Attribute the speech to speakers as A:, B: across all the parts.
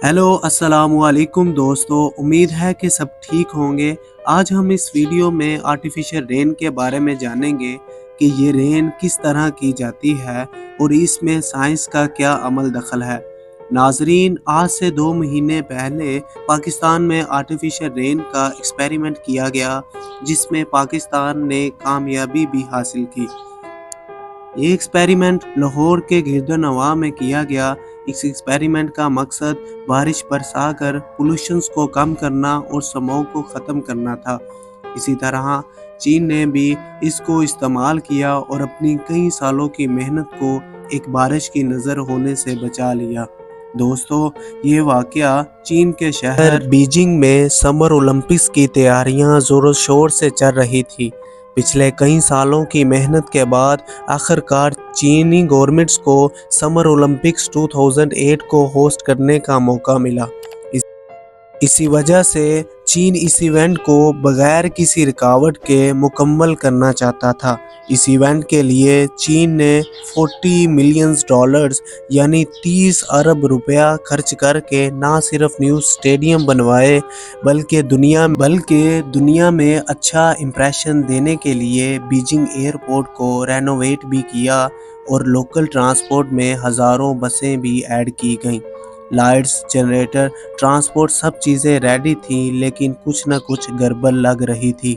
A: Hello अस्सलाम वालेकुम दोस्तों, उम्मीद है कि सब ठीक होंगे। आज हम इस वीडियो में आर्टिफिशियल रेन के बारे में जानेंगे कि ये रेन किस तरह की जाती है और इसमें साइंस का क्या अमल दखल है। नाजरीन, आज से 2 महीने पहले पाकिस्तान में आर्टिफिशियल रेन का एक्सपेरिमेंट किया गया, जिसमें पाकिस्तान ने कामयाबी भी हासिल की। ये एक्सपेरिमेंट लाहौर के गिरदोनवा में किया गया। इस एक्सपेरिमेंट का मकसद बारिश बरसाकर पोल्यूशंस को कम करना और स्मॉग को ख़त्म करना था। इसी तरह चीन ने भी इसको इस्तेमाल किया और अपनी कई सालों की मेहनत को एक बारिश की नज़र होने से बचा लिया। दोस्तों, ये वाक़या चीन के शहर बीजिंग में समर ओलंपिक्स की तैयारियां ज़ोरों शोर से चल रही थी। पिछले कई सालों की मेहनत के बाद आखिरकार चीनी गवर्नमेंट्स को समर ओलंपिक्स 2008 को होस्ट करने का मौका मिला। इसी वजह से चीन इस इवेंट को बगैर किसी रुकावट के मुकम्मल करना चाहता था। इस इवेंट के लिए चीन ने $40 मिलियन यानी 30 अरब रुपया खर्च करके ना सिर्फ न्यू स्टेडियम बनवाए बल्कि दुनिया में अच्छा इंप्रेशन देने के लिए बीजिंग एयरपोर्ट को रेनोवेट भी किया और लोकल ट्रांसपोर्ट में हज़ारों बसें भी ऐड की गईं। लाइट्स, जनरेटर, ट्रांसपोर्ट सब चीज़ें रेडी थी, लेकिन कुछ न कुछ गड़बड़ लग रही थी।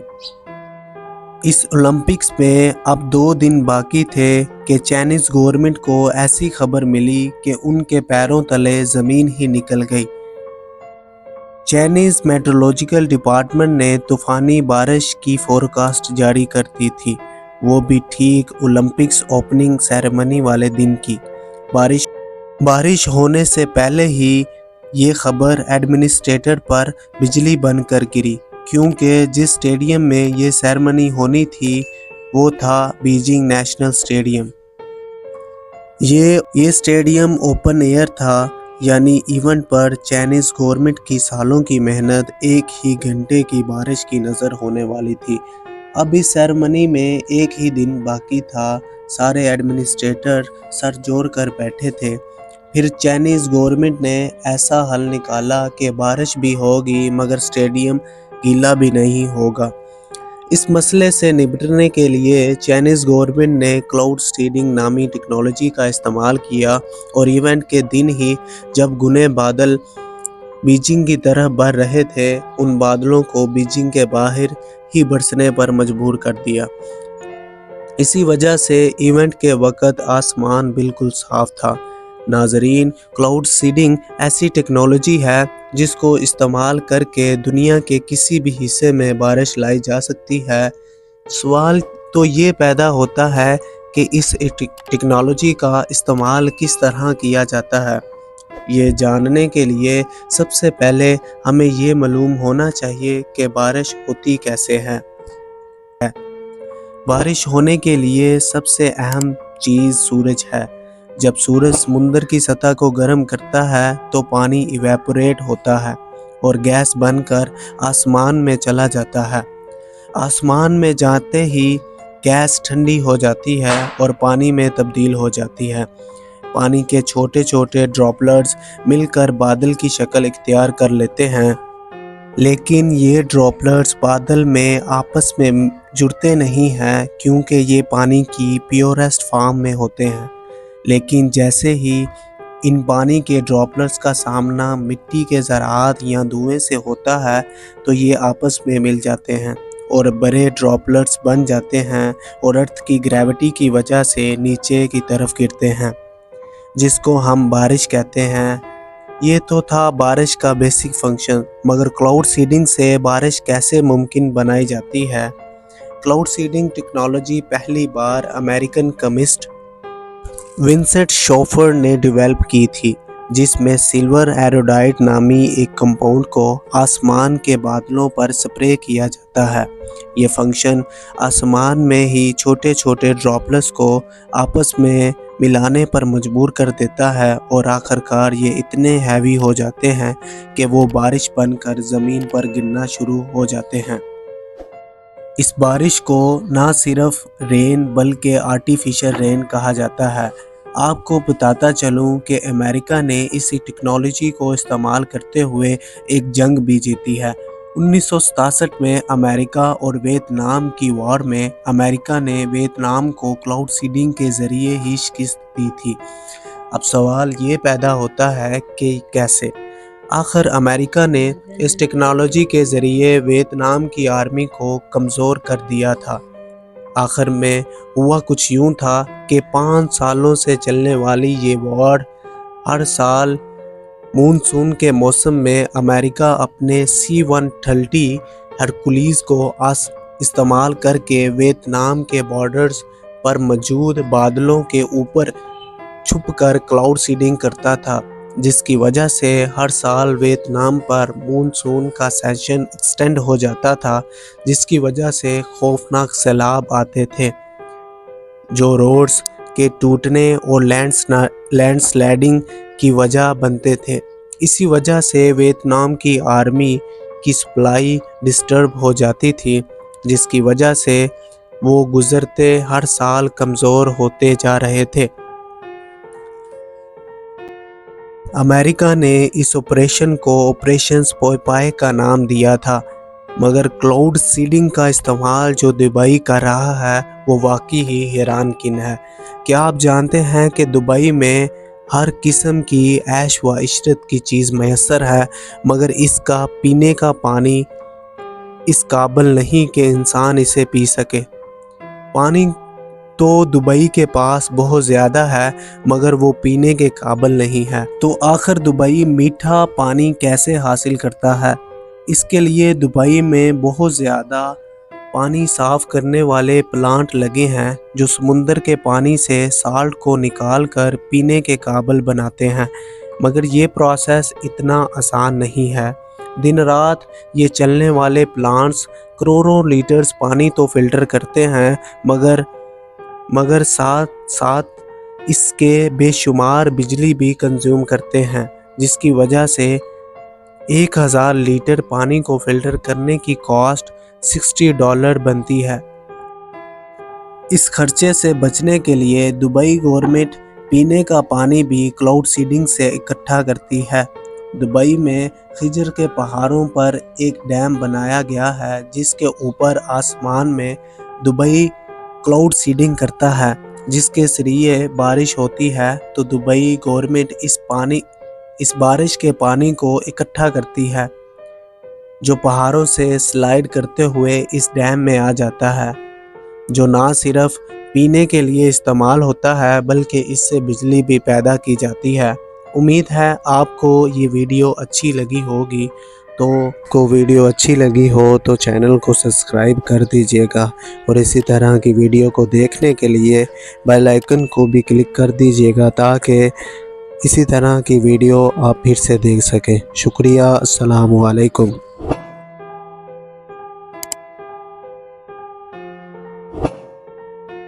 A: इस ओलंपिक्स में अब 2 दिन बाकी थे कि चाइनीज़ गवर्नमेंट को ऐसी खबर मिली कि उनके पैरों तले ज़मीन ही निकल गई। चाइनीज़ मेट्रोलॉजिकल डिपार्टमेंट ने तूफ़ानी बारिश की फोरकास्ट जारी कर दी थी, वो भी ठीक ओलंपिक्स ओपनिंग सेरेमनी वाले दिन की। बारिश होने से पहले ही ये खबर एडमिनिस्ट्रेटर पर बिजली बनकर गिरी, क्योंकि जिस स्टेडियम में ये सेरेमनी होनी थी वो था बीजिंग नेशनल स्टेडियम। ये स्टेडियम ओपन एयर था, यानी इवेंट पर चाइनीज़ गवर्नमेंट की सालों की मेहनत एक ही घंटे की बारिश की नज़र होने वाली थी। अब इस सेरेमनी में एक ही दिन बाकी था। सारे एडमिनिस्ट्रेटर सर जोड़ कर बैठे थे। फिर चाइनीज़ गवर्नमेंट ने ऐसा हल निकाला कि बारिश भी होगी मगर स्टेडियम गीला भी नहीं होगा। इस मसले से निपटने के लिए चाइनीज़ गवर्नमेंट ने क्लाउड सीडिंग नामी टेक्नोलॉजी का इस्तेमाल किया और इवेंट के दिन ही जब घने बादल बीजिंग की तरफ बढ़ रहे थे, उन बादलों को बीजिंग के बाहर ही बरसने पर मजबूर कर दिया। इसी वजह से इवेंट के वक़्त आसमान बिल्कुल साफ था। नाजरीन, क्लाउड सीडिंग ऐसी टेक्नोलॉजी है जिसको इस्तेमाल करके दुनिया के किसी भी हिस्से में बारिश लाई जा सकती है। सवाल तो ये पैदा होता है कि इस टेक्नोलॉजी का इस्तेमाल किस तरह किया जाता है। ये जानने के लिए सबसे पहले हमें ये मालूम होना चाहिए कि बारिश होती कैसे है। बारिश होने के लिए सबसे अहम चीज़ सूरज है। जब सूरज समुंदर की सतह को गर्म करता है तो पानी इवेपोरेट होता है और गैस बनकर आसमान में चला जाता है। आसमान में जाते ही गैस ठंडी हो जाती है और पानी में तब्दील हो जाती है। पानी के छोटे छोटे ड्रॉपलेट्स मिलकर बादल की शक्ल इख्तियार कर लेते हैं, लेकिन ये ड्रॉपलेट्स बादल में आपस में जुड़ते नहीं हैं, क्योंकि ये पानी की प्योरेस्ट फॉर्म में होते हैं। लेकिन जैसे ही इन पानी के ड्रॉपलेट्स का सामना मिट्टी के ज़रात या धुएं से होता है तो ये आपस में मिल जाते हैं और बड़े ड्रॉपलेट्स बन जाते हैं और अर्थ की ग्रेविटी की वजह से नीचे की तरफ गिरते हैं, जिसको हम बारिश कहते हैं। ये तो था बारिश का बेसिक फंक्शन, मगर क्लाउड सीडिंग से बारिश कैसे मुमकिन बनाई जाती है। क्लाउड सीडिंग टेक्नोलॉजी पहली बार अमेरिकन केमिस्ट विंसेंट शॉफर ने डेवलप की थी, जिसमें सिल्वर एरोडाइट नामी एक कंपाउंड को आसमान के बादलों पर स्प्रे किया जाता है। ये फंक्शन आसमान में ही छोटे छोटे ड्रॉपलेट्स को आपस में मिलाने पर मजबूर कर देता है और आखिरकार ये इतने हैवी हो जाते हैं कि वो बारिश बनकर ज़मीन पर गिरना शुरू हो जाते हैं। इस बारिश को ना सिर्फ रेन बल्कि आर्टिफिशियल रेन कहा जाता है। آپ کو بتاتا چلوں کہ امریکہ نے اسی ٹیکنالوجی کو استعمال کرتے ہوئے ایک جنگ بھی جیتی ہے۔ 1967 میں امریکہ اور ویتنام کی وار میں امریکہ نے ویتنام کو کلاؤڈ سیڈنگ کے ذریعے ہی شکست دی تھی۔ اب سوال یہ پیدا ہوتا ہے کہ کیسے؟ آخر امریکہ نے اس ٹیکنالوجی کے ذریعے ویتنام کی آرمی کو کمزور کر دیا تھا۔ آخر میں ہوا کچھ یوں تھا کہ 5 سالوں سے چلنے والی یہ وار ہر سال مونسون کے موسم میں امریکہ اپنے C-130 ہرکولیز کو استعمال کر کے ویتنام کے بارڈرز پر موجود بادلوں کے اوپر چھپ کر کلاؤڈ سیڈنگ کرتا تھا، جس کی وجہ سے ہر سال ویتنام پر مونسون کا سیشن ایکسٹینڈ ہو جاتا تھا، جس کی وجہ سے خوفناک سیلاب آتے تھے جو روڈز کے ٹوٹنے اور لینڈ سلائڈنگ کی وجہ بنتے تھے۔ اسی وجہ سے ویتنام کی آرمی کی سپلائی ڈسٹرب ہو جاتی تھی، جس کی وجہ سے وہ گزرتے ہر سال کمزور ہوتے جا رہے تھے۔ امریکہ نے اس آپریشن کو آپریشن پوپائے کا نام دیا تھا، مگر کلاؤڈ سیڈنگ کا استعمال جو دبئی کر رہا ہے وہ واقعی ہی حیران کن ہے۔ کیا آپ جانتے ہیں کہ دبئی میں ہر قسم کی عیش و عشرت کی چیز میسر ہے، مگر اس کا پینے کا پانی اس قابل نہیں کہ انسان اسے پی سکے۔ پانی تو دبئی کے پاس بہت زیادہ ہے، مگر وہ پینے کے قابل نہیں ہے۔ تو آخر دبئی میٹھا پانی کیسے حاصل کرتا ہے؟ اس کے لیے دبئی میں بہت زیادہ پانی صاف کرنے والے پلانٹ لگے ہیں جو سمندر کے پانی سے سالٹ کو نکال کر پینے کے قابل بناتے ہیں، مگر یہ پروسیس اتنا آسان نہیں ہے۔ دن رات یہ چلنے والے پلانٹس کروڑوں لیٹرز پانی تو فلٹر کرتے ہیں، مگر ساتھ ساتھ اس کے بے شمار بجلی بھی کنزیوم کرتے ہیں، جس کی وجہ سے 1000 لیٹر پانی کو فلٹر کرنے کی کاسٹ $60 بنتی ہے۔ اس خرچے سے بچنے کے لیے دبئی گورنمنٹ پینے کا پانی بھی کلاؤڈ سیڈنگ سے اکٹھا کرتی ہے۔ دبئی میں خجر کے پہاڑوں پر ایک ڈیم بنایا گیا ہے جس کے اوپر آسمان میں دبئی کلاؤڈ سیڈنگ کرتا ہے، جس کے ذریعے بارش ہوتی ہے تو دبئی گورنمنٹ اس بارش کے پانی کو اکٹھا کرتی ہے، جو پہاڑوں سے سلائیڈ کرتے ہوئے اس ڈیم میں آ جاتا ہے، جو نہ صرف پینے کے لیے استعمال ہوتا ہے بلکہ اس سے بجلی بھی پیدا کی جاتی ہے۔ امید ہے آپ کو یہ ویڈیو اچھی لگی ہوگی، ویڈیو اچھی لگی ہو تو چینل کو سبسکرائب کر دیجئے گا، اور اسی طرح کی ویڈیو کو دیکھنے کے لیے بیل آئیکن کو بھی کلک کر دیجئے گا تاکہ اسی طرح کی ویڈیو آپ پھر سے دیکھ سکیں۔ شکریہ، السلام علیکم۔